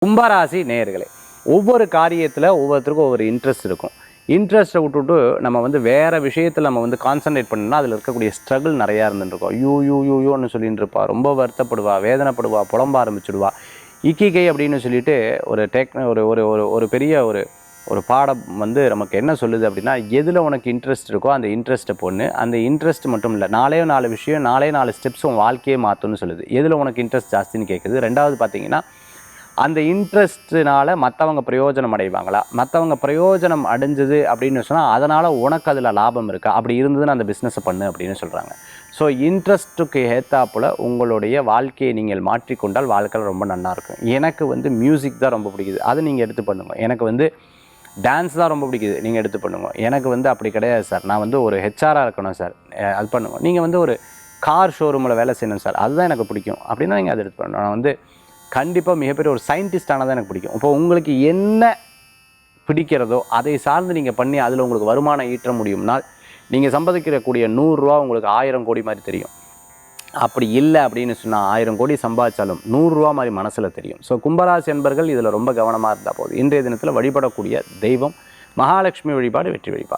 கும்பராசி நேயர்களே, ஒவ்வொரு காரியத்தில் ஒவ்வொருத்தருக்கும் ஒவ்வொரு இன்ட்ரெஸ்ட் இருக்கும். இன்ட்ரெஸ்ட்டை விட்டுட்டு நம்ம வந்து வேறு விஷயத்தில் நம்ம வந்து கான்சன்ட்ரேட் பண்ணோம்னா அதில் இருக்கக்கூடிய ஸ்ட்ரகிள் நிறையா இருந்துருக்கும். யூன்னு சொல்லிட்டு இருப்பா, ரொம்ப வருத்தப்படுவா, வேதனைப்படுவா, புலம்ப ஆரம்பிச்சுடுவா. இக்கிகை அப்படின்னு சொல்லிட்டு ஒரு ஒரு ஒரு ஒரு ஒரு பெரிய ஒரு ஒரு பாடம் வந்து நமக்கு என்ன சொல்லுது அப்படின்னா, எதில் உனக்கு இன்ட்ரெஸ்ட் இருக்கோ அந்த இன்ட்ரெஸ்ட்டை பொண்ணு, அந்த இன்ட்ரெஸ்ட் மட்டும் இல்லை, நாலே 4 விஷயம், 4 ஸ்டெப்ஸ் உன் வாழ்க்கையே மாற்றும்னு சொல்லுது. எதில் உனக்கு இன்ட்ரெஸ்ட் ஜாஸ்தின்னு கேட்குது. ரெண்டாவது பார்த்தீங்கன்னா, அந்த இன்ட்ரெஸ்ட்னால மற்றவங்க பிரயோஜனம் அடைவாங்களா, மற்றவங்க பிரயோஜனம் அடைஞ்சது அப்படின்னு சொன்னால் அதனால் உனக்கு அதில் லாபம் இருக்கா, அப்படி இருந்ததுன்னு அந்த பிஸ்னஸை பண்ணு அப்படின்னு சொல்கிறாங்க. ஸோ இன்ட்ரெஸ்ட்டுக்கு ஏற்றாப்புல உங்களுடைய வாழ்க்கையை நீங்கள் மாற்றிக்கொண்டால் வாழ்க்கையில் ரொம்ப நல்லாயிருக்கும். எனக்கு வந்து மியூசிக் தான் ரொம்ப பிடிக்குது, அதை நீங்கள் எடுத்து பண்ணுங்க. எனக்கு வந்து டான்ஸ் தான் ரொம்ப பிடிக்குது, நீங்கள் எடுத்து பண்ணுங்க. எனக்கு வந்து அப்படி கிடையாது சார், நான் வந்து ஒரு ஹெச்ஆராக இருக்கணும் சார், அது பண்ணுங்க. நீங்கள் வந்து ஒரு கார் ஷோரூமில் வேலை செய்யணும் சார், அதுதான் எனக்கு பிடிக்கும் அப்படின்னா நீங்கள் அதை எடுத்து பண்ணணும். நான் வந்து கண்டிப்பாக மிகப்பெரிய ஒரு சயின்டிஸ்டானால் தான் எனக்கு பிடிக்கும். இப்போ உங்களுக்கு என்ன பிடிக்கிறதோ அதை சார்ந்து நீங்கள் பண்ணி அதில் உங்களுக்கு வருமானம் ஈட்ட முடியும்னால் நீங்கள் சம்பாதிக்கக்கூடிய 100 ரூபா உங்களுக்கு 1000 கோடி மாதிரி தெரியும். அப்படி இல்லை அப்படின்னு சொன்னால் 1000 கோடி சம்பாதிச்சாலும் 100 ரூபா மாதிரி மனசில் தெரியும். ஸோ கும்பராசி என்பர்கள் இதில் ரொம்ப கவனமாக இருந்தால் போதும். இன்றைய தினத்தில் வழிபடக்கூடிய தெய்வம் மகாலட்சுமி வழிபாடு, வெற்றி வழிபாடு.